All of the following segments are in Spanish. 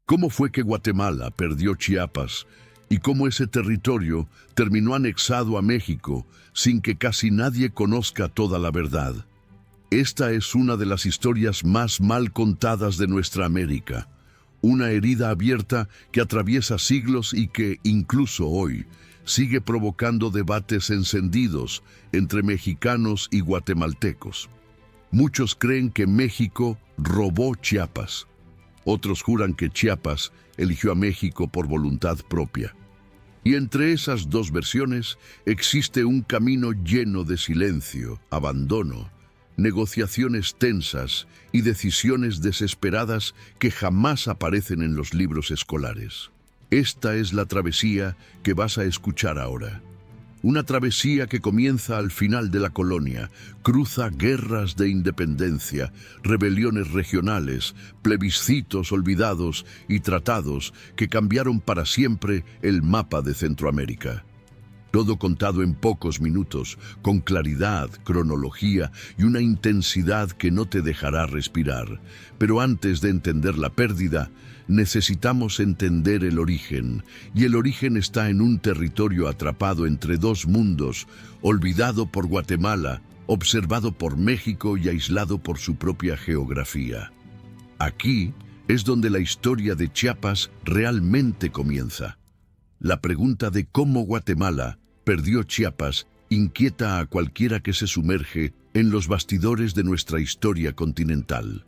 ¿Cómo fue que Guatemala perdió Chiapas y cómo ese territorio terminó anexado a México sin que casi nadie conozca toda la verdad? Esta es una de las historias más mal contadas de nuestra América, una herida abierta que atraviesa siglos y que, incluso hoy, sigue provocando debates encendidos entre mexicanos y guatemaltecos. Muchos creen que México robó Chiapas. Otros juran que Chiapas eligió a México por voluntad propia. Y entre esas dos versiones existe un camino lleno de silencio, abandono, negociaciones tensas y decisiones desesperadas que jamás aparecen en los libros escolares. Esta es la travesía que vas a escuchar ahora. Una travesía que comienza al final de la colonia, cruza guerras de independencia, rebeliones regionales, plebiscitos olvidados y tratados que cambiaron para siempre el mapa de Centroamérica. Todo contado en pocos minutos, con claridad, cronología y una intensidad que no te dejará respirar. Pero antes de entender la pérdida, necesitamos entender el origen, y el origen está en un territorio atrapado entre dos mundos, olvidado por Guatemala, observado por México y aislado por su propia geografía. Aquí es donde la historia de Chiapas realmente comienza. La pregunta de cómo Guatemala perdió Chiapas inquieta a cualquiera que se sumerge en los bastidores de nuestra historia continental.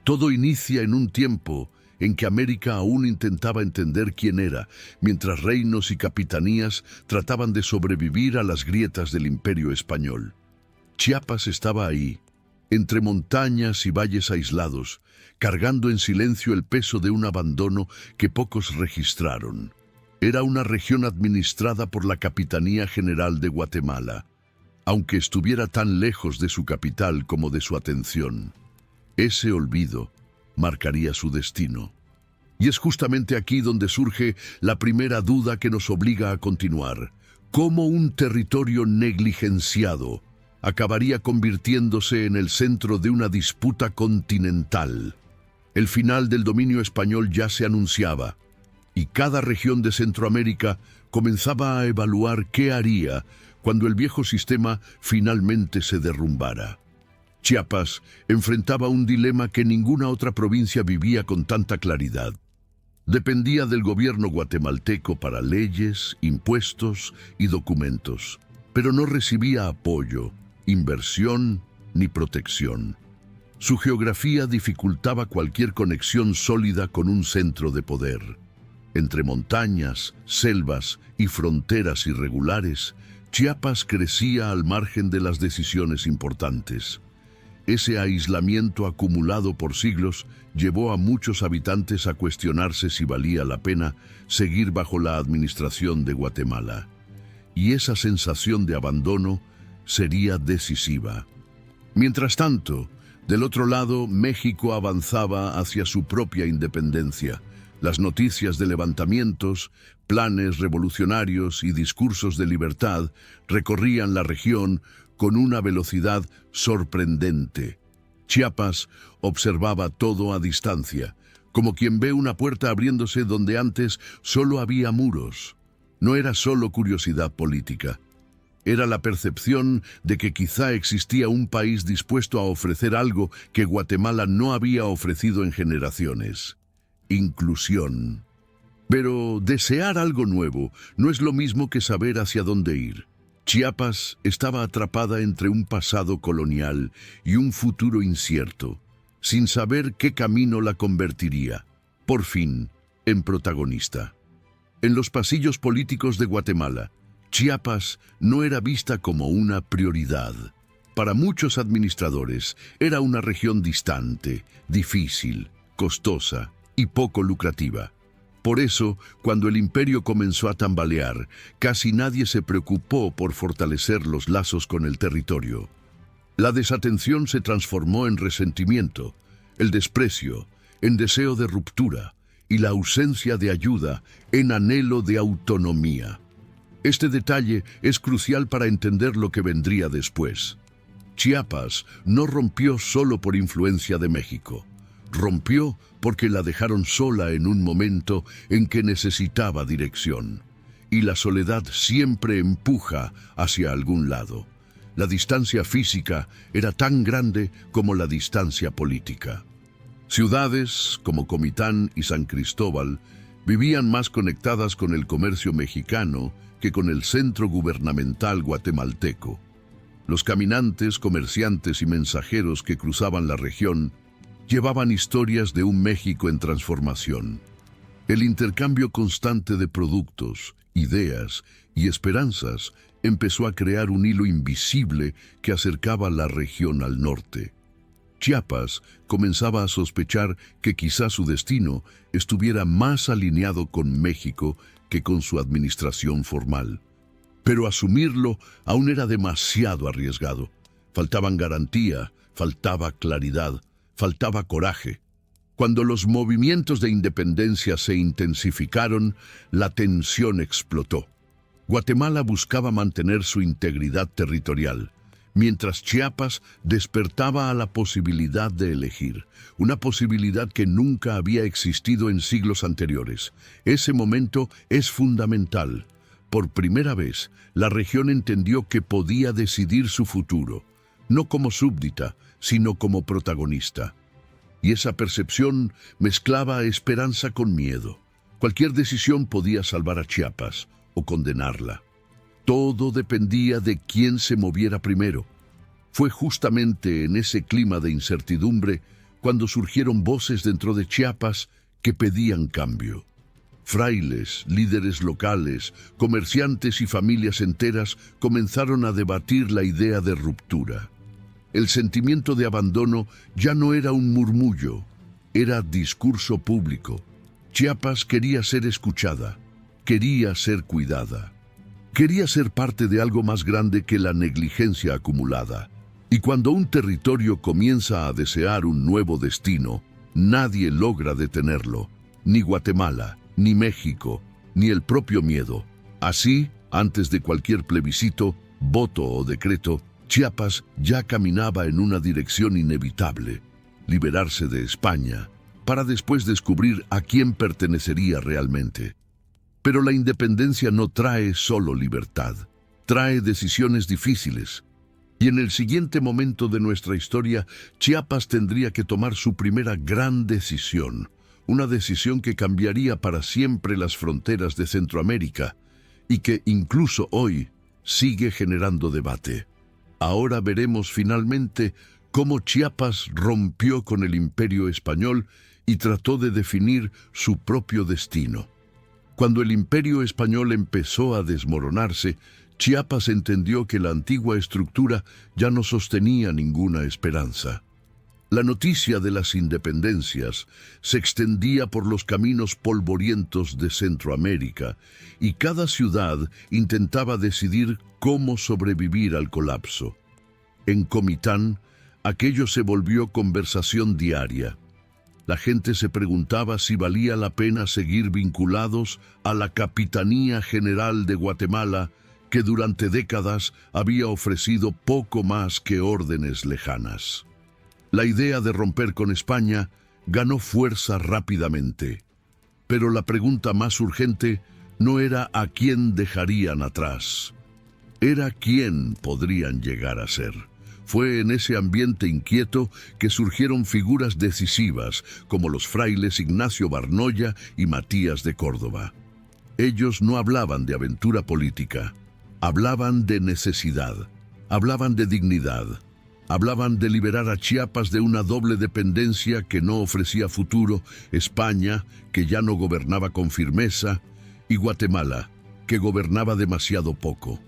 Todo inicia en un tiempo en que América aún intentaba entender quién era, mientras reinos y capitanías trataban de sobrevivir a las grietas del Imperio Español. Chiapas estaba ahí, entre montañas y valles aislados, cargando en silencio el peso de un abandono que pocos registraron. Era una región administrada por la Capitanía General de Guatemala, aunque estuviera tan lejos de su capital como de su atención. Ese olvido marcaría su destino. Y es justamente aquí donde surge la primera duda que nos obliga a continuar. ¿Cómo un territorio negligenciado acabaría convirtiéndose en el centro de una disputa continental? El final del dominio español ya se anunciaba, y cada región de Centroamérica comenzaba a evaluar qué haría cuando el viejo sistema finalmente se derrumbara. Chiapas enfrentaba un dilema que ninguna otra provincia vivía con tanta claridad. Dependía del gobierno guatemalteco para leyes, impuestos y documentos, pero no recibía apoyo, inversión ni protección. Su geografía dificultaba cualquier conexión sólida con un centro de poder. Entre montañas, selvas y fronteras irregulares, Chiapas crecía al margen de las decisiones importantes. Ese aislamiento acumulado por siglos llevó a muchos habitantes a cuestionarse si valía la pena seguir bajo la administración de Guatemala. Y esa sensación de abandono sería decisiva. Mientras tanto, del otro lado, México avanzaba hacia su propia independencia. Las noticias de levantamientos, planes revolucionarios y discursos de libertad recorrían la región con una velocidad sorprendente. Chiapas observaba todo a distancia, como quien ve una puerta abriéndose donde antes solo había muros. No era solo curiosidad política. Era la percepción de que quizá existía un país dispuesto a ofrecer algo que Guatemala no había ofrecido en generaciones: inclusión. Pero desear algo nuevo no es lo mismo que saber hacia dónde ir. Chiapas estaba atrapada entre un pasado colonial y un futuro incierto, sin saber qué camino la convertiría, por fin, en protagonista. En los pasillos políticos de Guatemala, Chiapas no era vista como una prioridad. Para muchos administradores, era una región distante, difícil, costosa y poco lucrativa. Por eso, cuando el imperio comenzó a tambalear, casi nadie se preocupó por fortalecer los lazos con el territorio. La desatención se transformó en resentimiento, el desprecio en deseo de ruptura y la ausencia de ayuda en anhelo de autonomía. Este detalle es crucial para entender lo que vendría después. Chiapas no rompió solo por influencia de México. Rompió porque la dejaron sola en un momento en que necesitaba dirección. Y la soledad siempre empuja hacia algún lado. La distancia física era tan grande como la distancia política. Ciudades como Comitán y San Cristóbal vivían más conectadas con el comercio mexicano que con el centro gubernamental guatemalteco. Los caminantes, comerciantes y mensajeros que cruzaban la región llevaban historias de un México en transformación. El intercambio constante de productos, ideas y esperanzas empezó a crear un hilo invisible que acercaba la región al norte. Chiapas comenzaba a sospechar que quizá su destino estuviera más alineado con México que con su administración formal. Pero asumirlo aún era demasiado arriesgado. Faltaban garantía, faltaba claridad, faltaba coraje. Cuando los movimientos de independencia se intensificaron, la tensión explotó. Guatemala buscaba mantener su integridad territorial, mientras Chiapas despertaba a la posibilidad de elegir, una posibilidad que nunca había existido en siglos anteriores. Ese momento es fundamental. Por primera vez, la región entendió que podía decidir su futuro, no como súbdita, sino como protagonista. Y esa percepción mezclaba esperanza con miedo. Cualquier decisión podía salvar a Chiapas o condenarla. Todo dependía de quién se moviera primero. Fue justamente en ese clima de incertidumbre cuando surgieron voces dentro de Chiapas que pedían cambio. Frailes, líderes locales, comerciantes y familias enteras comenzaron a debatir la idea de ruptura. El sentimiento de abandono ya no era un murmullo, era discurso público. Chiapas quería ser escuchada, quería ser cuidada. Quería ser parte de algo más grande que la negligencia acumulada. Y cuando un territorio comienza a desear un nuevo destino, nadie logra detenerlo, ni Guatemala, ni México, ni el propio miedo. Así, antes de cualquier plebiscito, voto o decreto, Chiapas ya caminaba en una dirección inevitable: liberarse de España, para después descubrir a quién pertenecería realmente. Pero la independencia no trae solo libertad, trae decisiones difíciles. Y en el siguiente momento de nuestra historia, Chiapas tendría que tomar su primera gran decisión, una decisión que cambiaría para siempre las fronteras de Centroamérica y que incluso hoy sigue generando debate. Ahora veremos finalmente cómo Chiapas rompió con el Imperio Español y trató de definir su propio destino. Cuando el Imperio Español empezó a desmoronarse, Chiapas entendió que la antigua estructura ya no sostenía ninguna esperanza. La noticia de las independencias se extendía por los caminos polvorientos de Centroamérica y cada ciudad intentaba decidir cómo sobrevivir al colapso. En Comitán, aquello se volvió conversación diaria. La gente se preguntaba si valía la pena seguir vinculados a la Capitanía General de Guatemala, que durante décadas había ofrecido poco más que órdenes lejanas. La idea de romper con España ganó fuerza rápidamente, pero la pregunta más urgente no era a quién dejarían atrás, era quién podrían llegar a ser. Fue en ese ambiente inquieto que surgieron figuras decisivas como los frailes Ignacio Barnoya y Matías de Córdoba. Ellos no hablaban de aventura política, hablaban de necesidad, hablaban de dignidad, hablaban de liberar a Chiapas de una doble dependencia que no ofrecía futuro: España, que ya no gobernaba con firmeza, y Guatemala, que gobernaba demasiado poco.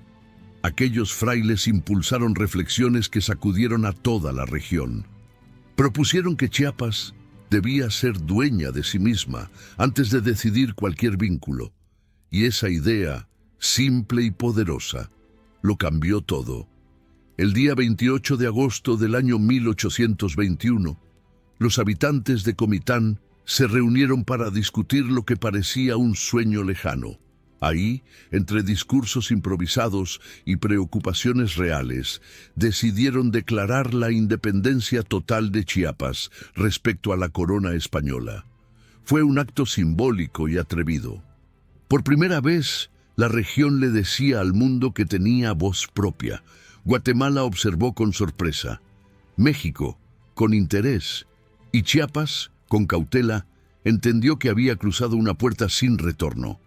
Aquellos frailes impulsaron reflexiones que sacudieron a toda la región. Propusieron que Chiapas debía ser dueña de sí misma antes de decidir cualquier vínculo, y esa idea, simple y poderosa, lo cambió todo. El día 28 de agosto del año 1821, los habitantes de Comitán se reunieron para discutir lo que parecía un sueño lejano: Ahí, entre discursos improvisados y preocupaciones reales, decidieron declarar la independencia total de Chiapas respecto a la corona española. Fue un acto simbólico y atrevido. Por primera vez, la región le decía al mundo que tenía voz propia. Guatemala observó con sorpresa, México con interés y Chiapas, con cautela, entendió que había cruzado una puerta sin retorno.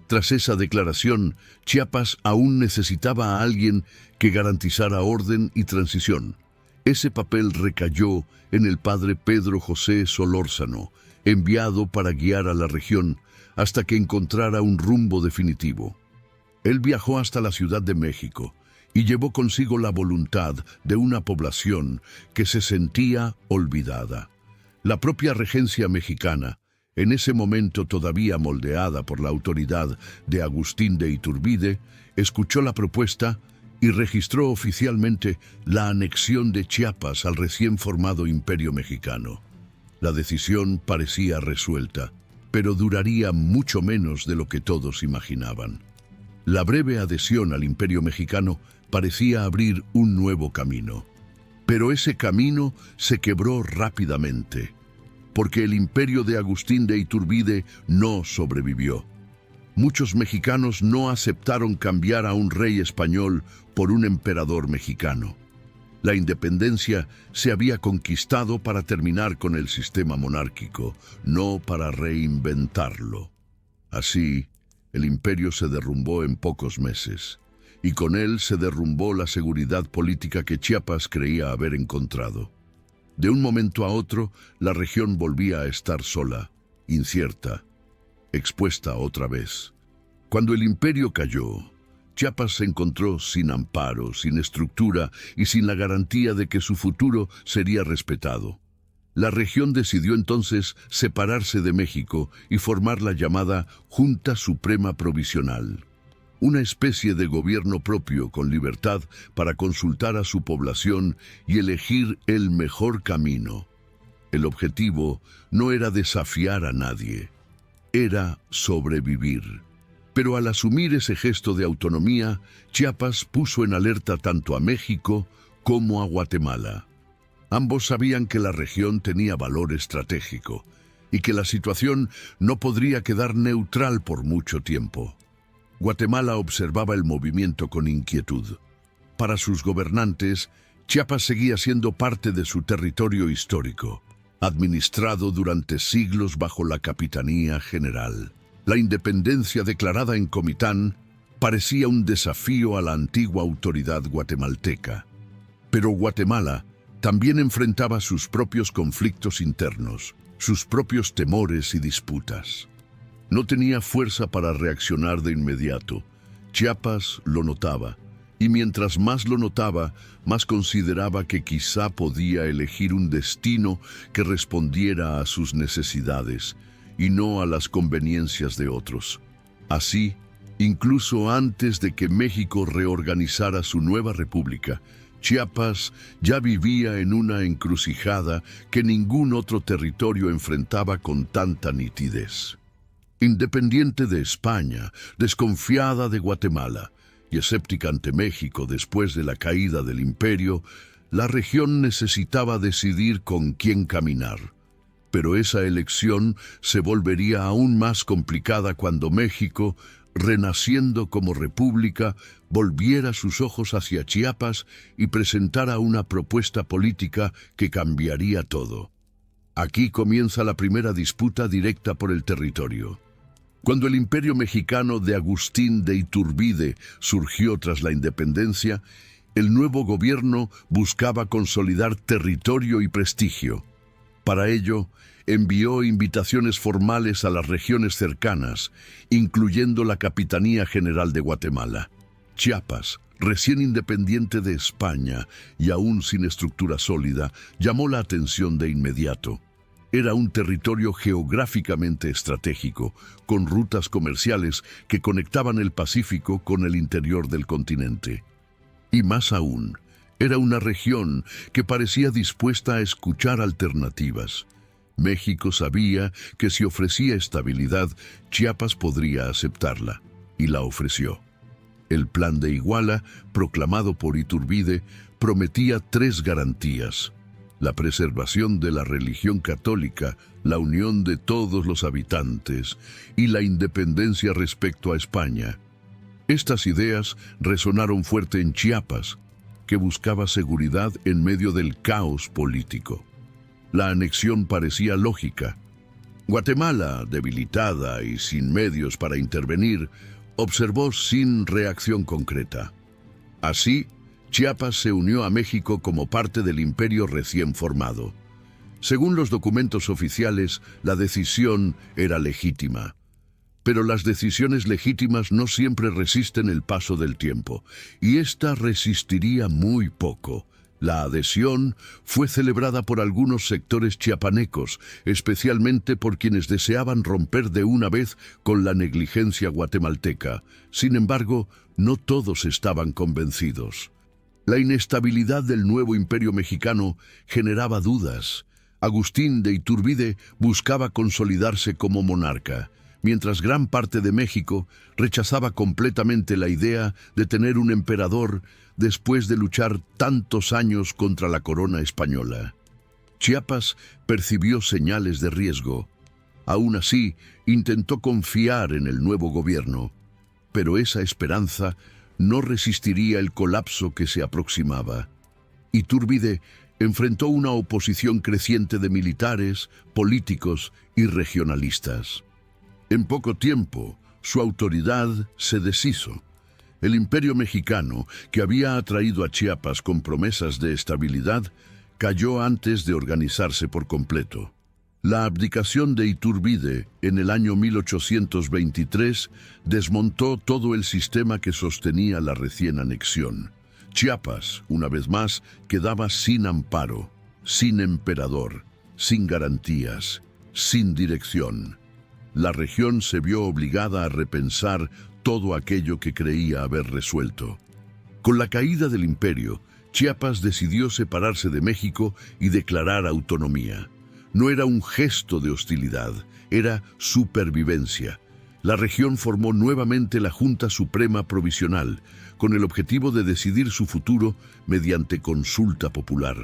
Tras esa declaración, Chiapas aún necesitaba a alguien que garantizara orden y transición. Ese papel recayó en el padre Pedro José Solórzano, enviado para guiar a la región hasta que encontrara un rumbo definitivo. Él viajó hasta la Ciudad de México y llevó consigo la voluntad de una población que se sentía olvidada. La propia regencia mexicana, en ese momento todavía moldeada por la autoridad de Agustín de Iturbide, escuchó la propuesta y registró oficialmente la anexión de Chiapas al recién formado Imperio Mexicano. La decisión parecía resuelta, pero duraría mucho menos de lo que todos imaginaban. La breve adhesión al Imperio Mexicano parecía abrir un nuevo camino. Pero ese camino se quebró rápidamente, porque el imperio de Agustín de Iturbide no sobrevivió. Muchos mexicanos no aceptaron cambiar a un rey español por un emperador mexicano. La independencia se había conquistado para terminar con el sistema monárquico, no para reinventarlo. Así, el imperio se derrumbó en pocos meses, y con él se derrumbó la seguridad política que Chiapas creía haber encontrado. De un momento a otro, la región volvía a estar sola, incierta, expuesta otra vez. Cuando el imperio cayó, Chiapas se encontró sin amparo, sin estructura y sin la garantía de que su futuro sería respetado. La región decidió entonces separarse de México y formar la llamada Junta Suprema Provisional, una especie de gobierno propio con libertad para consultar a su población y elegir el mejor camino. El objetivo no era desafiar a nadie, era sobrevivir. Pero al asumir ese gesto de autonomía, Chiapas puso en alerta tanto a México como a Guatemala. Ambos sabían que la región tenía valor estratégico y que la situación no podría quedar neutral por mucho tiempo. Guatemala observaba el movimiento con inquietud. Para sus gobernantes, Chiapas seguía siendo parte de su territorio histórico, administrado durante siglos bajo la Capitanía General. La independencia declarada en Comitán parecía un desafío a la antigua autoridad guatemalteca. Pero Guatemala también enfrentaba sus propios conflictos internos, sus propios temores y disputas. No tenía fuerza para reaccionar de inmediato. Chiapas lo notaba, y mientras más lo notaba, más consideraba que quizá podía elegir un destino que respondiera a sus necesidades y no a las conveniencias de otros. Así, incluso antes de que México reorganizara su nueva república, Chiapas ya vivía en una encrucijada que ningún otro territorio enfrentaba con tanta nitidez. Independiente de España, desconfiada de Guatemala y escéptica ante México después de la caída del imperio, la región necesitaba decidir con quién caminar. Pero esa elección se volvería aún más complicada cuando México, renaciendo como república, volviera sus ojos hacia Chiapas y presentara una propuesta política que cambiaría todo. Aquí comienza la primera disputa directa por el territorio. Cuando el imperio mexicano de Agustín de Iturbide surgió tras la independencia, el nuevo gobierno buscaba consolidar territorio y prestigio. Para ello, envió invitaciones formales a las regiones cercanas, incluyendo la Capitanía General de Guatemala. Chiapas, recién independiente de España y aún sin estructura sólida, llamó la atención de inmediato. Era un territorio geográficamente estratégico, con rutas comerciales que conectaban el Pacífico con el interior del continente. Y más aún, era una región que parecía dispuesta a escuchar alternativas. México sabía que si ofrecía estabilidad, Chiapas podría aceptarla. y la ofreció. El Plan de Iguala, proclamado por Iturbide, prometía 3 garantías: la preservación de la religión católica, la unión de todos los habitantes y la independencia respecto a España. Estas ideas resonaron fuerte en Chiapas, que buscaba seguridad en medio del caos político. La anexión parecía lógica. Guatemala, debilitada y sin medios para intervenir, observó sin reacción concreta. Así, Chiapas se unió a México como parte del imperio recién formado. Según los documentos oficiales, la decisión era legítima. Pero las decisiones legítimas no siempre resisten el paso del tiempo, y esta resistiría muy poco. La adhesión fue celebrada por algunos sectores chiapanecos, especialmente por quienes deseaban romper de una vez con la negligencia guatemalteca. Sin embargo, no todos estaban convencidos. La inestabilidad del nuevo imperio mexicano generaba dudas. Agustín de Iturbide buscaba consolidarse como monarca, mientras gran parte de México rechazaba completamente la idea de tener un emperador después de luchar tantos años contra la corona española. Chiapas percibió señales de riesgo. Aún así, intentó confiar en el nuevo gobierno, pero esa esperanza no resistiría el colapso que se aproximaba. Iturbide enfrentó una oposición creciente de militares, políticos y regionalistas. En poco tiempo, su autoridad se deshizo. El imperio mexicano, que había atraído a Chiapas con promesas de estabilidad, cayó antes de organizarse por completo. La abdicación de Iturbide en el año 1823 desmontó todo el sistema que sostenía la recién anexión. Chiapas, una vez más, quedaba sin amparo, sin emperador, sin garantías, sin dirección. La región se vio obligada a repensar todo aquello que creía haber resuelto. Con la caída del imperio, Chiapas decidió separarse de México y declarar autonomía. No era un gesto de hostilidad, era supervivencia. La región formó nuevamente la Junta Suprema Provisional, con el objetivo de decidir su futuro mediante consulta popular.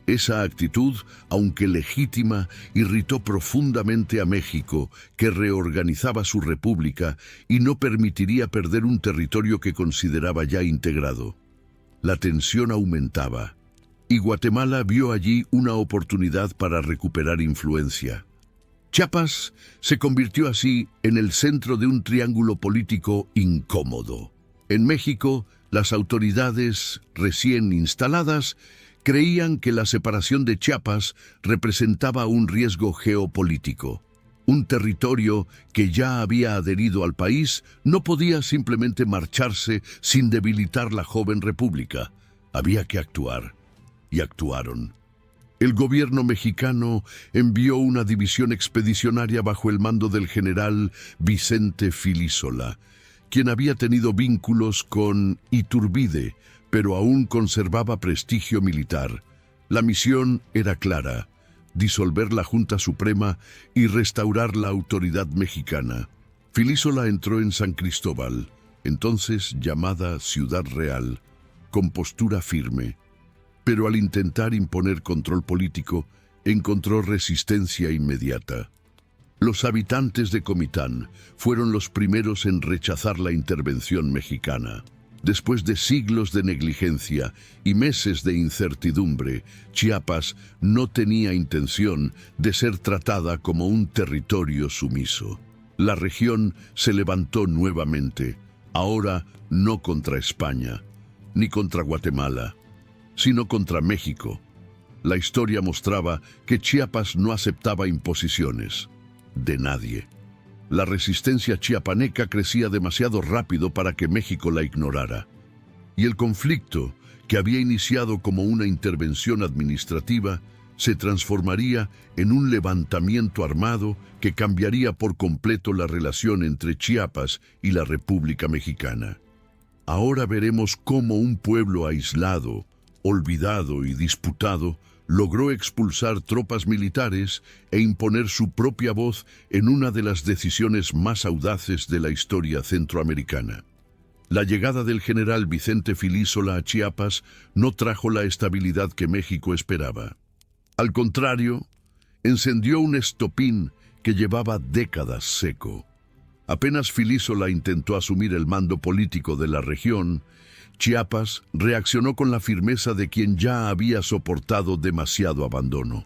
Esa actitud, aunque legítima, irritó profundamente a México, que reorganizaba su república y no permitiría perder un territorio que consideraba ya integrado. La tensión aumentaba, y Guatemala vio allí una oportunidad para recuperar influencia. Chiapas se convirtió así en el centro de un triángulo político incómodo. En México, las autoridades recién instaladas creían que la separación de Chiapas representaba un riesgo geopolítico. Un territorio que ya había adherido al país no podía simplemente marcharse sin debilitar la joven república. Había que actuar, y actuaron. El gobierno mexicano envió una división expedicionaria bajo el mando del general Vicente Filísola, quien había tenido vínculos con Iturbide, pero aún conservaba prestigio militar. La misión era clara: disolver la Junta Suprema y restaurar la autoridad mexicana. Filísola entró en San Cristóbal, entonces llamada Ciudad Real, con postura firme. Pero al intentar imponer control político, encontró resistencia inmediata. Los habitantes de Comitán fueron los primeros en rechazar la intervención mexicana. Después de siglos de negligencia y meses de incertidumbre, Chiapas no tenía intención de ser tratada como un territorio sumiso. La región se levantó nuevamente, ahora no contra España, ni contra Guatemala, sino contra México. La historia mostraba que Chiapas no aceptaba imposiciones de nadie. La resistencia chiapaneca crecía demasiado rápido para que México la ignorara. Y el conflicto, que había iniciado como una intervención administrativa, se transformaría en un levantamiento armado que cambiaría por completo la relación entre Chiapas y la República Mexicana. Ahora veremos cómo un pueblo aislado, olvidado y disputado logró expulsar tropas militares e imponer su propia voz en una de las decisiones más audaces de la historia centroamericana. La llegada del general Vicente Filísola a Chiapas no trajo la estabilidad que México esperaba. Al contrario, encendió un estopín que llevaba décadas seco. Apenas Filísola intentó asumir el mando político de la región, Chiapas reaccionó con la firmeza de quien ya había soportado demasiado abandono.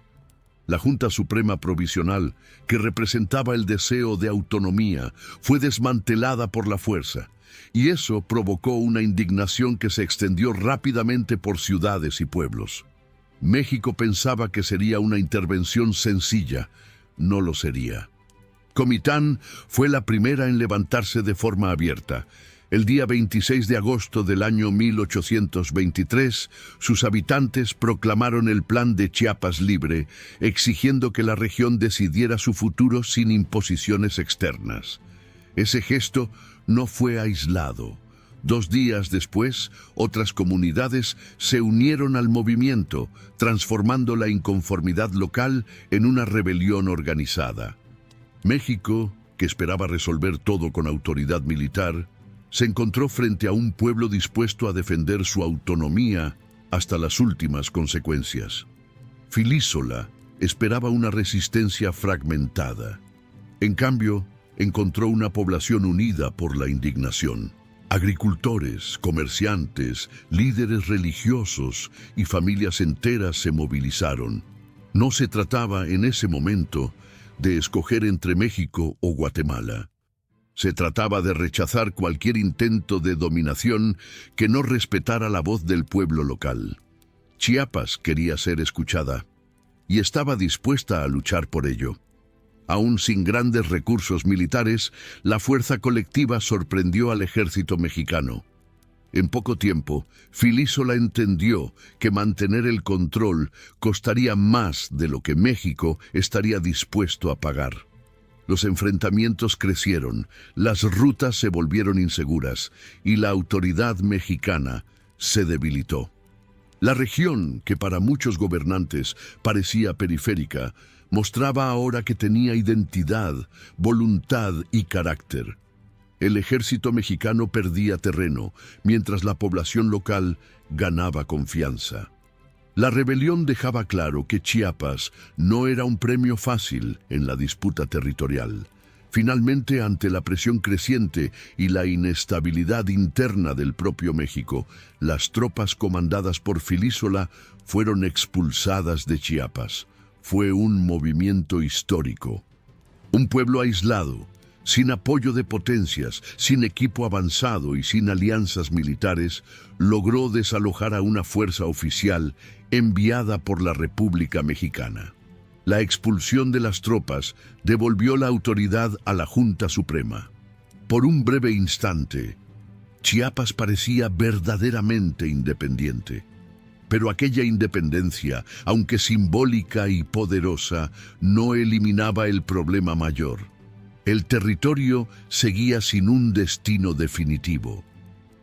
La Junta Suprema Provisional, que representaba el deseo de autonomía, fue desmantelada por la fuerza, y eso provocó una indignación que se extendió rápidamente por ciudades y pueblos. México pensaba que sería una intervención sencilla, no lo sería. Comitán fue la primera en levantarse de forma abierta. El día 26 de agosto del año 1823, sus habitantes proclamaron el Plan de Chiapas Libre, exigiendo que la región decidiera su futuro sin imposiciones externas. Ese gesto no fue aislado. 2 días después, otras comunidades se unieron al movimiento, transformando la inconformidad local en una rebelión organizada. México, que esperaba resolver todo con autoridad militar, se encontró frente a un pueblo dispuesto a defender su autonomía hasta las últimas consecuencias. Filísola esperaba una resistencia fragmentada. En cambio, encontró una población unida por la indignación. Agricultores, comerciantes, líderes religiosos y familias enteras se movilizaron. No se trataba en ese momento de escoger entre México o Guatemala. Se trataba de rechazar cualquier intento de dominación que no respetara la voz del pueblo local. Chiapas quería ser escuchada y estaba dispuesta a luchar por ello. Aún sin grandes recursos militares, la fuerza colectiva sorprendió al ejército mexicano. En poco tiempo, Filísola entendió que mantener el control costaría más de lo que México estaría dispuesto a pagar. Los enfrentamientos crecieron, las rutas se volvieron inseguras y la autoridad mexicana se debilitó. La región, que para muchos gobernantes parecía periférica, mostraba ahora que tenía identidad, voluntad y carácter. El ejército mexicano perdía terreno, mientras la población local ganaba confianza. La rebelión dejaba claro que Chiapas no era un premio fácil en la disputa territorial. Finalmente, ante la presión creciente y la inestabilidad interna del propio México, las tropas comandadas por Filísola fueron expulsadas de Chiapas. Fue un movimiento histórico. Un pueblo aislado, sin apoyo de potencias, sin equipo avanzado y sin alianzas militares, logró desalojar a una fuerza oficial enviada por la República Mexicana. La expulsión de las tropas devolvió la autoridad a la Junta Suprema. Por un breve instante, Chiapas parecía verdaderamente independiente. Pero aquella independencia, aunque simbólica y poderosa, no eliminaba el problema mayor. El territorio seguía sin un destino definitivo.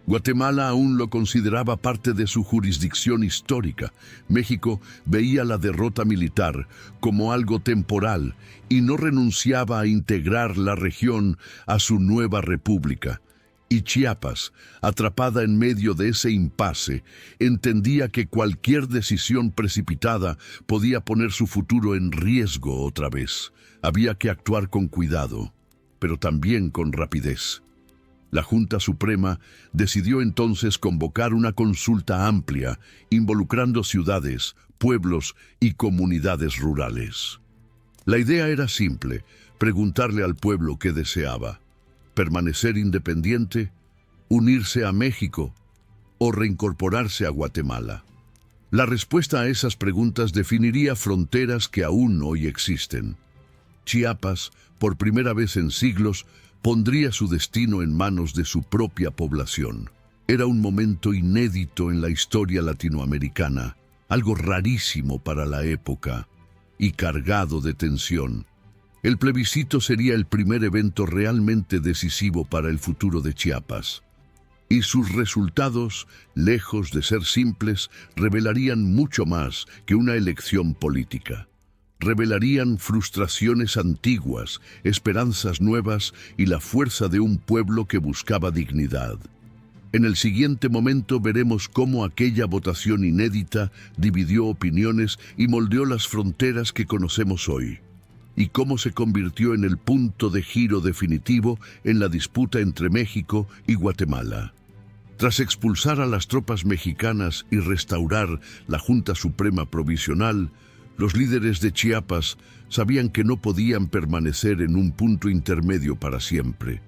Guatemala aún lo consideraba parte de su jurisdicción histórica. México veía la derrota militar como algo temporal y no renunciaba a integrar la región a su nueva república. Y Chiapas, atrapada en medio de ese impasse, entendía que cualquier decisión precipitada podía poner su futuro en riesgo otra vez. Había que actuar con cuidado, pero también con rapidez. La Junta Suprema decidió entonces convocar una consulta amplia, involucrando ciudades, pueblos y comunidades rurales. La idea era simple: preguntarle al pueblo qué deseaba: permanecer independiente, unirse a México o reincorporarse a Guatemala. La respuesta a esas preguntas definiría fronteras que aún hoy existen. Chiapas, por primera vez en siglos, pondría su destino en manos de su propia población. Era un momento inédito en la historia latinoamericana, algo rarísimo para la época y cargado de tensión. El plebiscito sería el primer evento realmente decisivo para el futuro de Chiapas. Y sus resultados, lejos de ser simples, revelarían mucho más que una elección política. Revelarían frustraciones antiguas, esperanzas nuevas y la fuerza de un pueblo que buscaba dignidad. En el siguiente momento veremos cómo aquella votación inédita dividió opiniones y moldeó las fronteras que conocemos hoy, y cómo se convirtió en el punto de giro definitivo en la disputa entre México y Guatemala. Tras expulsar a las tropas mexicanas y restaurar la Junta Suprema Provisional, los líderes de Chiapas sabían que no podían permanecer en un punto intermedio para siempre.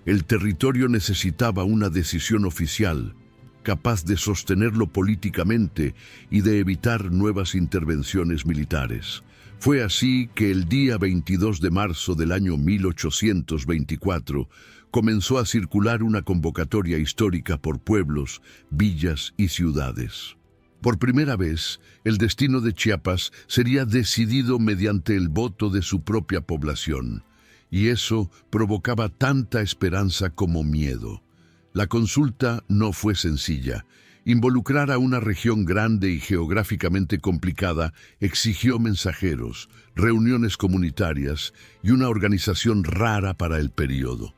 El territorio necesitaba una decisión oficial, capaz de sostenerlo políticamente y de evitar nuevas intervenciones militares. Fue así que el día 22 de marzo del año 1824 comenzó a circular una convocatoria histórica por pueblos, villas y ciudades. Por primera vez, el destino de Chiapas sería decidido mediante el voto de su propia población, y eso provocaba tanta esperanza como miedo. La consulta no fue sencilla. Involucrar a una región grande y geográficamente complicada exigió mensajeros, reuniones comunitarias y una organización rara para el período.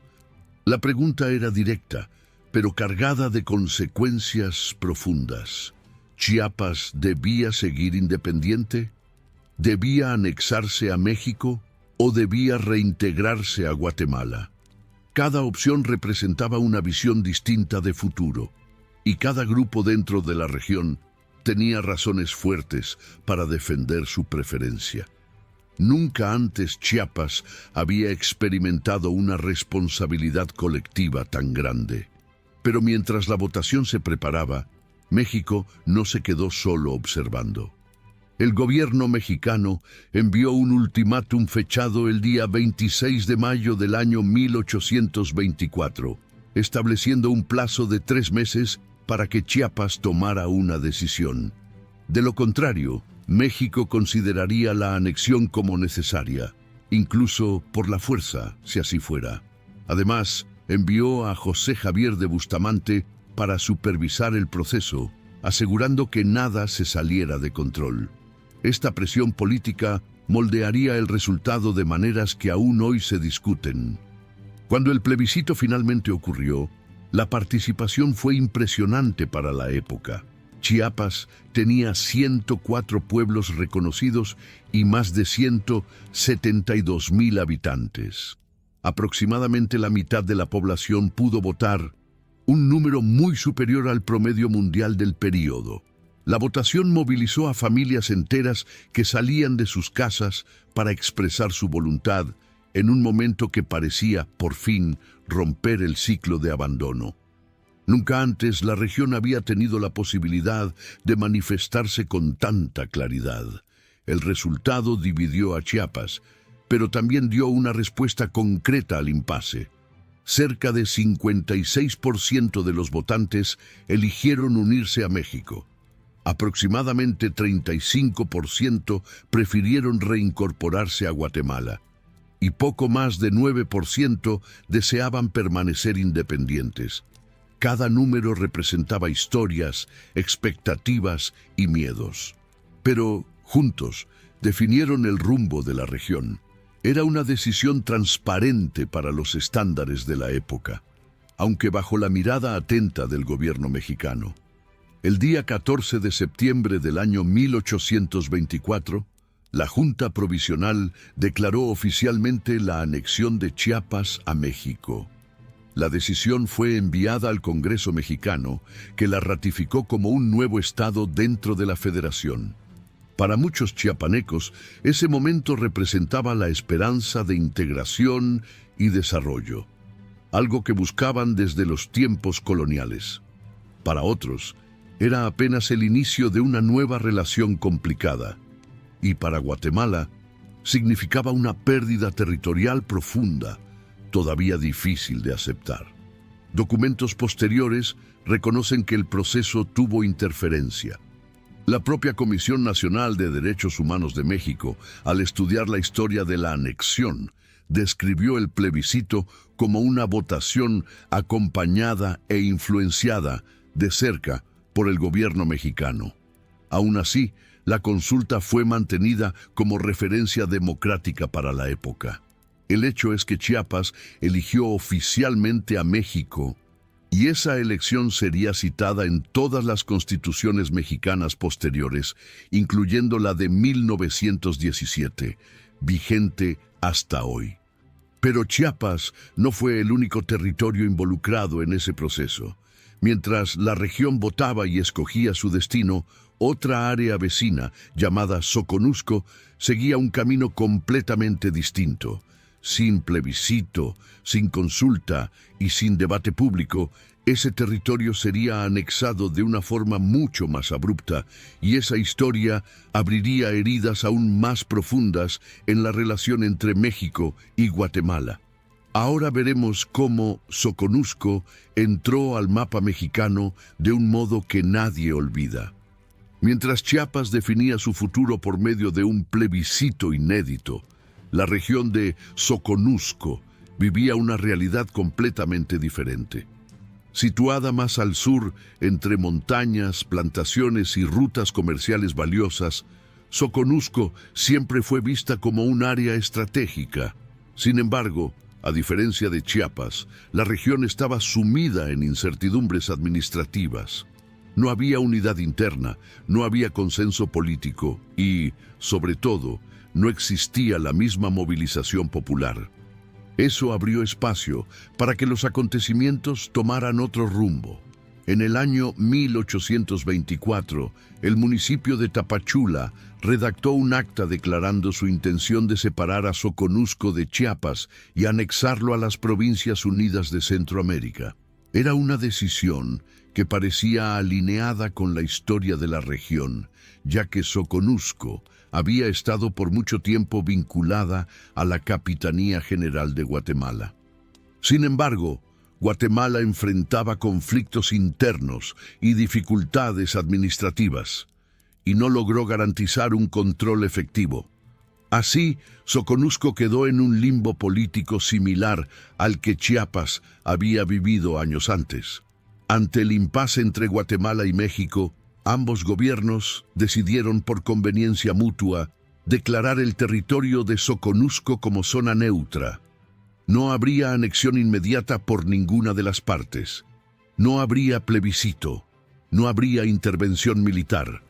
La pregunta era directa, pero cargada de consecuencias profundas. ¿Chiapas debía seguir independiente? ¿Debía anexarse a México o debía reintegrarse a Guatemala? Cada opción representaba una visión distinta de futuro, y cada grupo dentro de la región tenía razones fuertes para defender su preferencia. Nunca antes Chiapas había experimentado una responsabilidad colectiva tan grande. Pero mientras la votación se preparaba, México no se quedó solo observando. El gobierno mexicano envió un ultimátum fechado el día 26 de mayo del año 1824, estableciendo un plazo de 3 meses para que Chiapas tomara una decisión. De lo contrario, México consideraría la anexión como necesaria, incluso por la fuerza, si así fuera. Además, envió a José Javier de Bustamante para supervisar el proceso, asegurando que nada se saliera de control. Esta presión política moldearía el resultado de maneras que aún hoy se discuten. Cuando el plebiscito finalmente ocurrió, la participación fue impresionante para la época. Chiapas tenía 104 pueblos reconocidos y más de 172,000 habitantes. Aproximadamente la mitad de la población pudo votar, un número muy superior al promedio mundial del período. La votación movilizó a familias enteras que salían de sus casas para expresar su voluntad en un momento que parecía, por fin, romper el ciclo de abandono. Nunca antes la región había tenido la posibilidad de manifestarse con tanta claridad. El resultado dividió a Chiapas, pero también dio una respuesta concreta al impasse. Cerca de 56% de los votantes eligieron unirse a México. Aproximadamente 35% prefirieron reincorporarse a Guatemala, y poco más de 9% deseaban permanecer independientes. Cada número representaba historias, expectativas y miedos. Pero, juntos, definieron el rumbo de la región. Era una decisión transparente para los estándares de la época, aunque bajo la mirada atenta del gobierno mexicano. El día 14 de septiembre del año 1824, la Junta Provisional declaró oficialmente la anexión de Chiapas a México. La decisión fue enviada al Congreso mexicano, que la ratificó como un nuevo estado dentro de la Federación. Para muchos chiapanecos, ese momento representaba la esperanza de integración y desarrollo, algo que buscaban desde los tiempos coloniales. Para otros, era apenas el inicio de una nueva relación complicada, y para Guatemala significaba una pérdida territorial profunda, todavía difícil de aceptar. Documentos posteriores reconocen que el proceso tuvo interferencia. La propia Comisión Nacional de Derechos Humanos de México, al estudiar la historia de la anexión, describió el plebiscito como una votación acompañada e influenciada de cerca por el gobierno mexicano. Aún así, la consulta fue mantenida como referencia democrática para la época. El hecho es que Chiapas eligió oficialmente a México, y esa elección sería citada en todas las constituciones mexicanas posteriores, incluyendo la de 1917, vigente hasta hoy. Pero Chiapas no fue el único territorio involucrado en ese proceso. Mientras la región votaba y escogía su destino, otra área vecina, llamada Soconusco, seguía un camino completamente distinto. Sin plebiscito, sin consulta y sin debate público, ese territorio sería anexado de una forma mucho más abrupta, y esa historia abriría heridas aún más profundas en la relación entre México y Guatemala. Ahora veremos cómo Soconusco entró al mapa mexicano de un modo que nadie olvida. Mientras Chiapas definía su futuro por medio de un plebiscito inédito, la región de Soconusco vivía una realidad completamente diferente. Situada más al sur, entre montañas, plantaciones y rutas comerciales valiosas, Soconusco siempre fue vista como un área estratégica. Sin embargo, a diferencia de Chiapas, la región estaba sumida en incertidumbres administrativas. No había unidad interna, no había consenso político y, sobre todo, no existía la misma movilización popular. Eso abrió espacio para que los acontecimientos tomaran otro rumbo. En el año 1824, el municipio de Tapachula redactó un acta declarando su intención de separar a Soconusco de Chiapas y anexarlo a las Provincias Unidas de Centroamérica. Era una decisión que parecía alineada con la historia de la región, ya que Soconusco había estado por mucho tiempo vinculada a la Capitanía General de Guatemala. Sin embargo, Guatemala enfrentaba conflictos internos y dificultades administrativas, y no logró garantizar un control efectivo. Así, Soconusco quedó en un limbo político similar al que Chiapas había vivido años antes. Ante el impasse entre Guatemala y México, ambos gobiernos decidieron por conveniencia mutua declarar el territorio de Soconusco como zona neutra. No habría anexión inmediata por ninguna de las partes. No habría plebiscito. No habría intervención militar.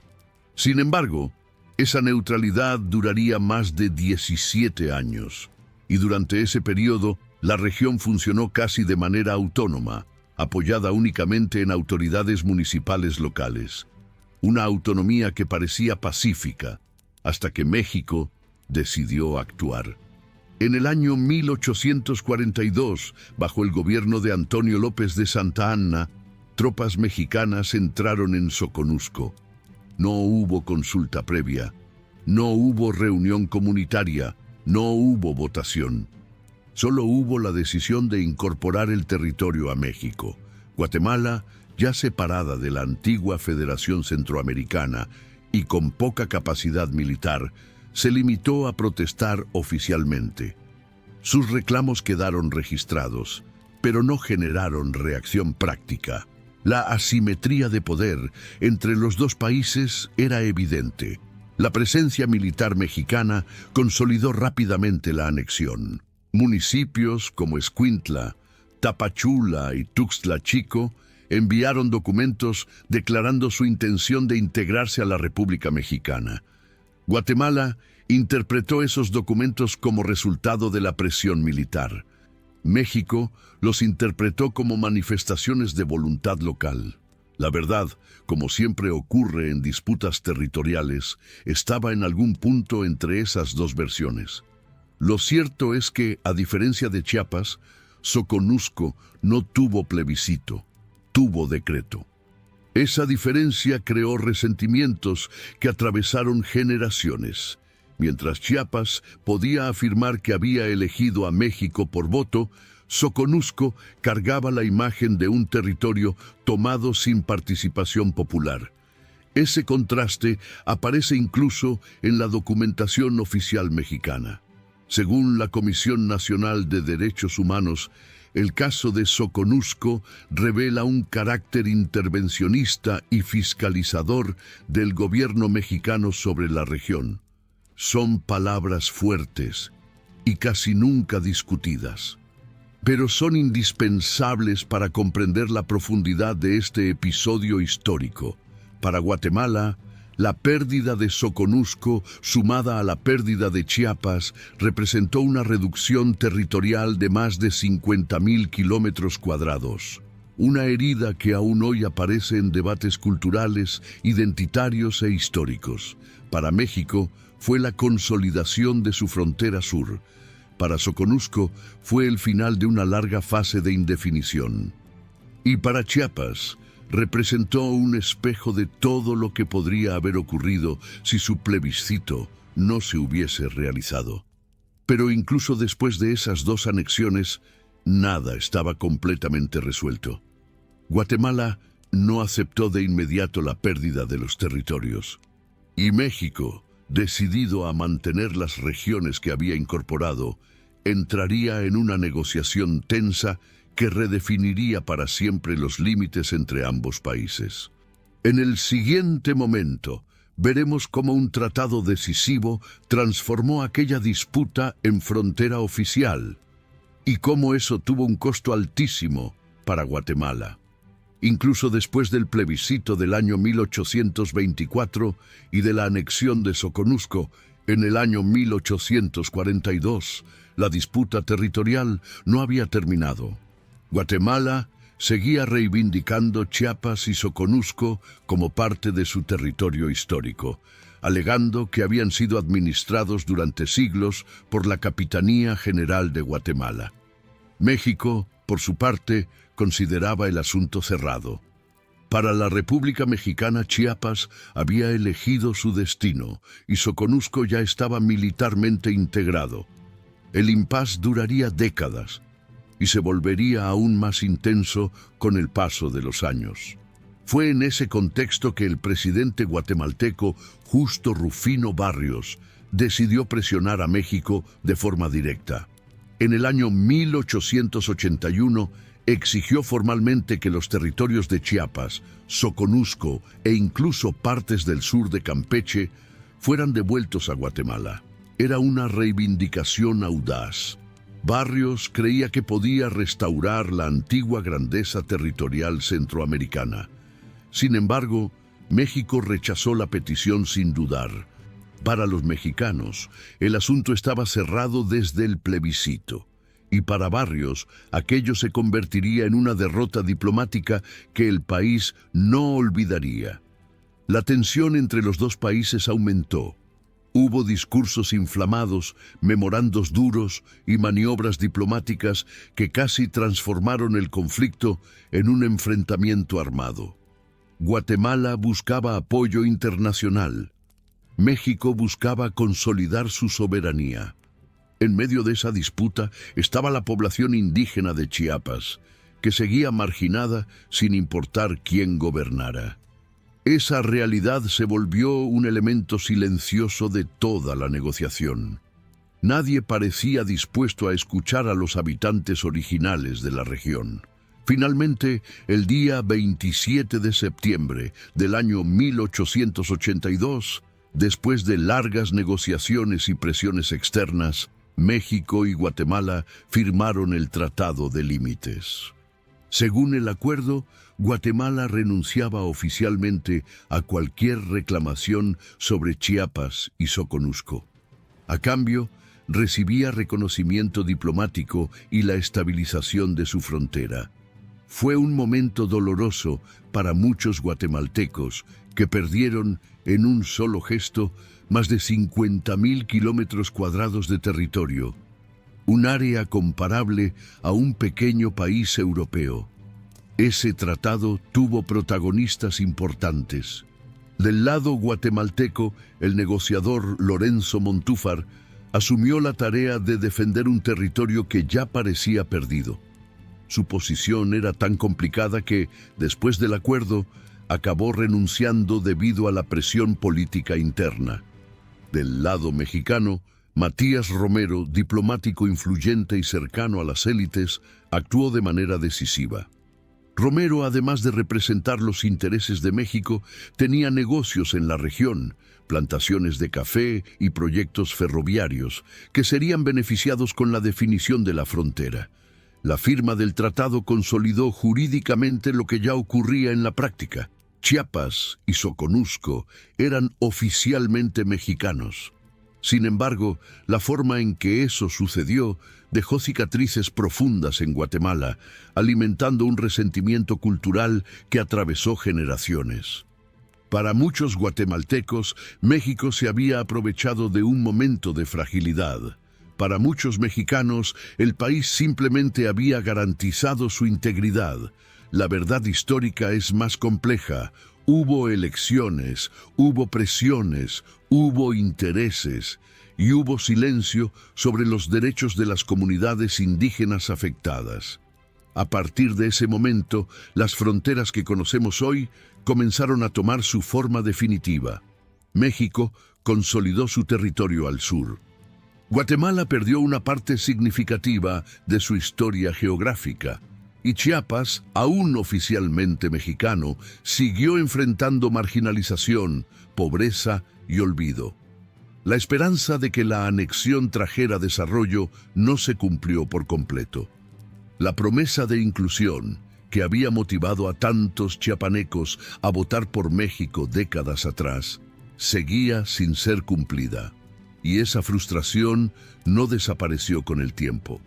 Sin embargo, esa neutralidad duraría más de 17 años, y durante ese periodo la región funcionó casi de manera autónoma, apoyada únicamente en autoridades municipales locales. Una autonomía que parecía pacífica, hasta que México decidió actuar. En el año 1842, bajo el gobierno de Antonio López de Santa Anna, tropas mexicanas entraron en Soconusco. No hubo consulta previa, no hubo reunión comunitaria, no hubo votación. Solo hubo la decisión de incorporar el territorio a México. Guatemala, ya separada de la antigua Federación Centroamericana y con poca capacidad militar, se limitó a protestar oficialmente. Sus reclamos quedaron registrados, pero no generaron reacción práctica. La asimetría de poder entre los dos países era evidente. La presencia militar mexicana consolidó rápidamente la anexión. Municipios como Escuintla, Tapachula y Tuxtla Chico enviaron documentos declarando su intención de integrarse a la República Mexicana. Guatemala interpretó esos documentos como resultado de la presión militar. México los interpretó como manifestaciones de voluntad local. La verdad, como siempre ocurre en disputas territoriales, estaba en algún punto entre esas dos versiones. Lo cierto es que, a diferencia de Chiapas, Soconusco no tuvo plebiscito, tuvo decreto. Esa diferencia creó resentimientos que atravesaron generaciones. Mientras Chiapas podía afirmar que había elegido a México por voto, Soconusco cargaba la imagen de un territorio tomado sin participación popular. Ese contraste aparece incluso en la documentación oficial mexicana. Según la Comisión Nacional de Derechos Humanos, el caso de Soconusco revela un carácter intervencionista y fiscalizador del gobierno mexicano sobre la región. Son palabras fuertes y casi nunca discutidas, pero son indispensables para comprender la profundidad de este episodio histórico. Para Guatemala, la pérdida de Soconusco, sumada a la pérdida de Chiapas, representó una reducción territorial de más de 50.000 kilómetros cuadrados. Una herida que aún hoy aparece en debates culturales, identitarios e históricos. Para México, fue la consolidación de su frontera sur. Para Soconusco, fue el final de una larga fase de indefinición. Y para Chiapas, representó un espejo de todo lo que podría haber ocurrido si su plebiscito no se hubiese realizado. Pero incluso después de esas dos anexiones, nada estaba completamente resuelto. Guatemala no aceptó de inmediato la pérdida de los territorios. Y México, decidido a mantener las regiones que había incorporado, entraría en una negociación tensa que redefiniría para siempre los límites entre ambos países. En el siguiente momento, veremos cómo un tratado decisivo transformó aquella disputa en frontera oficial y cómo eso tuvo un costo altísimo para Guatemala. Incluso después del plebiscito del año 1824 y de la anexión de Soconusco en el año 1842, la disputa territorial no había terminado. Guatemala seguía reivindicando Chiapas y Soconusco como parte de su territorio histórico, alegando que habían sido administrados durante siglos por la Capitanía General de Guatemala. México, por su parte, consideraba el asunto cerrado. Para la República Mexicana, Chiapas había elegido su destino y Soconusco ya estaba militarmente integrado. El impasse duraría décadas y se volvería aún más intenso con el paso de los años. Fue en ese contexto que el presidente guatemalteco Justo Rufino Barrios decidió presionar a México de forma directa. En el año 1881 exigió formalmente que los territorios de Chiapas, Soconusco e incluso partes del sur de Campeche fueran devueltos a Guatemala. Era una reivindicación audaz. Barrios creía que podía restaurar la antigua grandeza territorial centroamericana. Sin embargo, México rechazó la petición sin dudar. Para los mexicanos, el asunto estaba cerrado desde el plebiscito, y para Barrios, aquello se convertiría en una derrota diplomática que el país no olvidaría. La tensión entre los dos países aumentó. Hubo discursos inflamados, memorandos duros y maniobras diplomáticas que casi transformaron el conflicto en un enfrentamiento armado. Guatemala buscaba apoyo internacional. México buscaba consolidar su soberanía. En medio de esa disputa estaba la población indígena de Chiapas, que seguía marginada sin importar quién gobernara. Esa realidad se volvió un elemento silencioso de toda la negociación. Nadie parecía dispuesto a escuchar a los habitantes originales de la región. Finalmente, el día 27 de septiembre del año 1882, después de largas negociaciones y presiones externas, México y Guatemala firmaron el Tratado de Límites. Según el acuerdo, Guatemala renunciaba oficialmente a cualquier reclamación sobre Chiapas y Soconusco. A cambio, recibía reconocimiento diplomático y la estabilización de su frontera. Fue un momento doloroso para muchos guatemaltecos que perdieron, en un solo gesto, más de 50.000 kilómetros cuadrados de territorio, un área comparable a un pequeño país europeo. Ese tratado tuvo protagonistas importantes. Del lado guatemalteco, el negociador Lorenzo Montúfar asumió la tarea de defender un territorio que ya parecía perdido. Su posición era tan complicada que, después del acuerdo, acabó renunciando debido a la presión política interna. Del lado mexicano, Matías Romero, diplomático influyente y cercano a las élites, actuó de manera decisiva. Romero, además de representar los intereses de México, tenía negocios en la región, plantaciones de café y proyectos ferroviarios, que serían beneficiados con la definición de la frontera. La firma del tratado consolidó jurídicamente lo que ya ocurría en la práctica. Chiapas y Soconusco eran oficialmente mexicanos. Sin embargo, la forma en que eso sucedió dejó cicatrices profundas en Guatemala, alimentando un resentimiento cultural que atravesó generaciones. Para muchos guatemaltecos, México se había aprovechado de un momento de fragilidad. Para muchos mexicanos, el país simplemente había garantizado su integridad. La verdad histórica es más compleja. Hubo elecciones, hubo presiones, hubo intereses y hubo silencio sobre los derechos de las comunidades indígenas afectadas. A partir de ese momento, las fronteras que conocemos hoy comenzaron a tomar su forma definitiva. México consolidó su territorio al sur. Guatemala perdió una parte significativa de su historia geográfica. Y Chiapas, aún oficialmente mexicano, siguió enfrentando marginalización, pobreza y olvido. La esperanza de que la anexión trajera desarrollo no se cumplió por completo. La promesa de inclusión, que había motivado a tantos chiapanecos a votar por México décadas atrás, seguía sin ser cumplida. Y esa frustración no desapareció con el tiempo.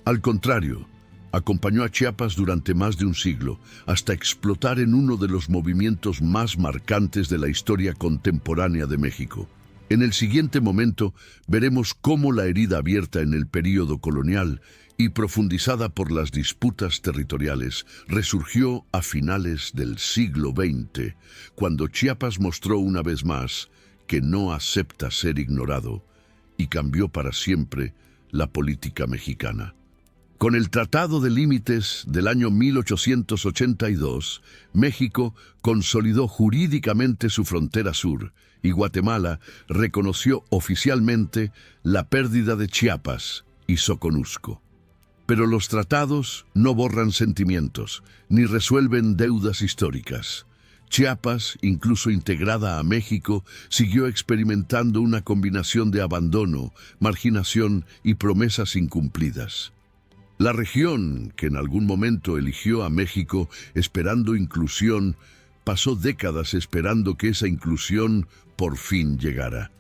Al contrario, acompañó a Chiapas durante más de un siglo, hasta explotar en uno de los movimientos más marcantes de la historia contemporánea de México. En el siguiente momento veremos cómo la herida abierta en el período colonial y profundizada por las disputas territoriales resurgió a finales del siglo XX, cuando Chiapas mostró una vez más que no acepta ser ignorado y cambió para siempre la política mexicana. Con el Tratado de Límites del año 1882, México consolidó jurídicamente su frontera sur y Guatemala reconoció oficialmente la pérdida de Chiapas y Soconusco. Pero los tratados no borran sentimientos ni resuelven deudas históricas. Chiapas, incluso integrada a México, siguió experimentando una combinación de abandono, marginación y promesas incumplidas. La región, que en algún momento eligió a México esperando inclusión, pasó décadas esperando que esa inclusión por fin llegara.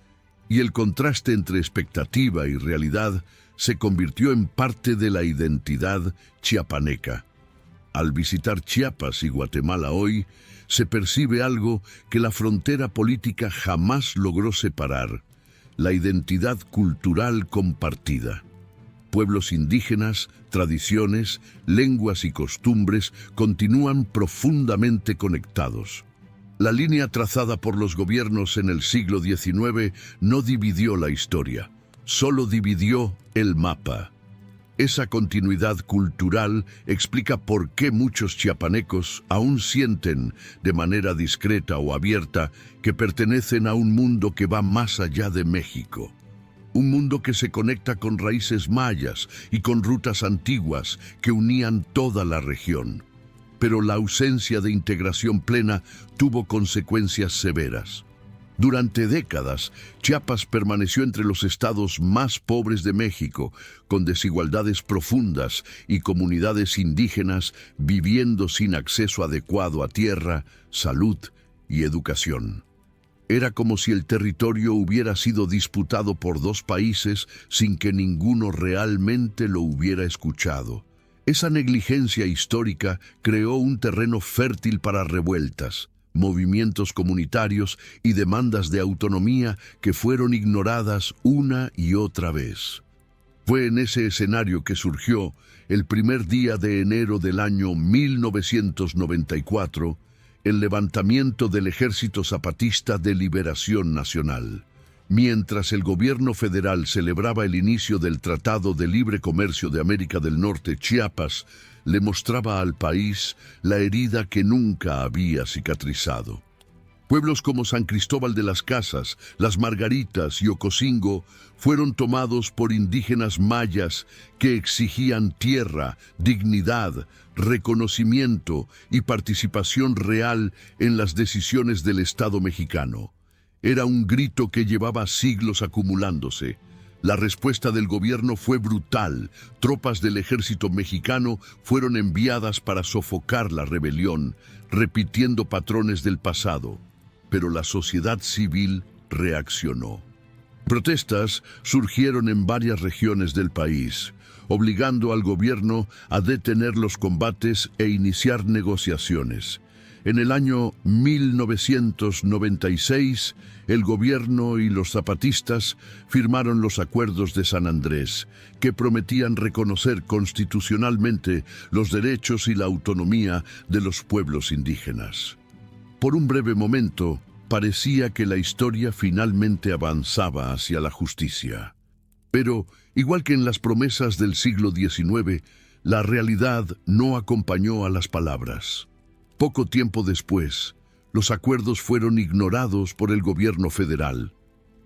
Y el contraste entre expectativa y realidad se convirtió en parte de la identidad chiapaneca. Al visitar Chiapas y Guatemala hoy, se percibe algo que la frontera política jamás logró separar: la identidad cultural compartida. Pueblos indígenas, tradiciones, lenguas y costumbres continúan profundamente conectados. La línea trazada por los gobiernos en el siglo XIX no dividió la historia, solo dividió el mapa. Esa continuidad cultural explica por qué muchos chiapanecos aún sienten, de manera discreta o abierta, que pertenecen a un mundo que va más allá de México. Un mundo que se conecta con raíces mayas y con rutas antiguas que unían toda la región. Pero la ausencia de integración plena tuvo consecuencias severas. Durante décadas, Chiapas permaneció entre los estados más pobres de México, con desigualdades profundas y comunidades indígenas viviendo sin acceso adecuado a tierra, salud y educación. Era como si el territorio hubiera sido disputado por dos países sin que ninguno realmente lo hubiera escuchado. Esa negligencia histórica creó un terreno fértil para revueltas, movimientos comunitarios y demandas de autonomía que fueron ignoradas una y otra vez. Fue en ese escenario que surgió, el primer día de enero del año 1994, el levantamiento del Ejército Zapatista de Liberación Nacional. Mientras el gobierno federal celebraba el inicio del Tratado de Libre Comercio de América del Norte, Chiapas le mostraba al país la herida que nunca había cicatrizado. Pueblos como San Cristóbal de las Casas, Las Margaritas y Ocosingo fueron tomados por indígenas mayas que exigían tierra, dignidad, reconocimiento y participación real en las decisiones del Estado mexicano. Era un grito que llevaba siglos acumulándose. La respuesta del gobierno fue brutal. Tropas del ejército mexicano fueron enviadas para sofocar la rebelión, repitiendo patrones del pasado. Pero la sociedad civil reaccionó. Protestas surgieron en varias regiones del país, obligando al gobierno a detener los combates e iniciar negociaciones. En el año 1996, el gobierno y los zapatistas firmaron los Acuerdos de San Andrés, que prometían reconocer constitucionalmente los derechos y la autonomía de los pueblos indígenas. Por un breve momento, parecía que la historia finalmente avanzaba hacia la justicia. Pero, igual que en las promesas del siglo XIX, la realidad no acompañó a las palabras. Poco tiempo después, los acuerdos fueron ignorados por el gobierno federal.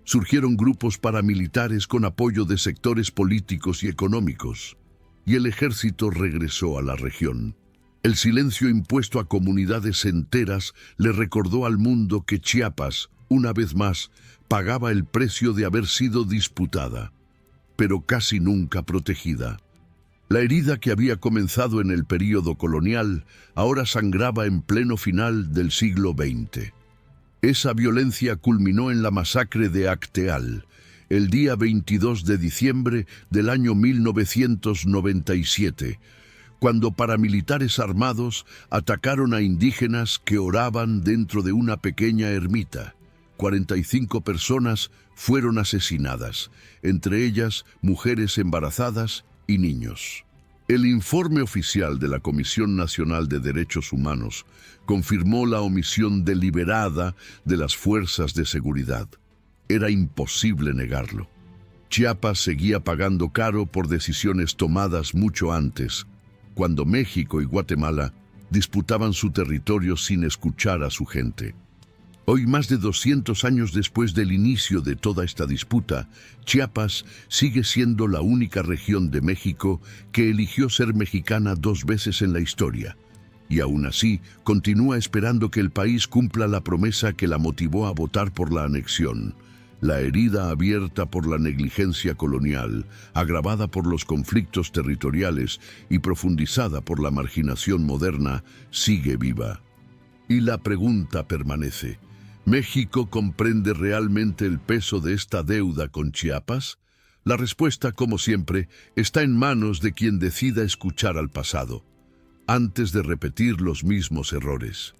Surgieron grupos paramilitares con apoyo de sectores políticos y económicos, y el ejército regresó a la región. El silencio impuesto a comunidades enteras le recordó al mundo que Chiapas, una vez más, pagaba el precio de haber sido disputada, pero casi nunca protegida. La herida que había comenzado en el período colonial ahora sangraba en pleno final del siglo XX. Esa violencia culminó en la masacre de Acteal, el día 22 de diciembre del año 1997, cuando paramilitares armados atacaron a indígenas que oraban dentro de una pequeña ermita. 45 personas fueron asesinadas, entre ellas mujeres embarazadas y niños. El informe oficial de la Comisión Nacional de Derechos Humanos confirmó la omisión deliberada de las fuerzas de seguridad. Era imposible negarlo. Chiapas seguía pagando caro por decisiones tomadas mucho antes, cuando México y Guatemala disputaban su territorio sin escuchar a su gente. Hoy, más de 200 años después del inicio de toda esta disputa, Chiapas sigue siendo la única región de México que eligió ser mexicana 2 veces en la historia, y aún así continúa esperando que el país cumpla la promesa que la motivó a votar por la anexión. La herida abierta por la negligencia colonial, agravada por los conflictos territoriales y profundizada por la marginación moderna, sigue viva. Y la pregunta permanece: ¿México comprende realmente el peso de esta deuda con Chiapas? La respuesta, como siempre, está en manos de quien decida escuchar al pasado, antes de repetir los mismos errores.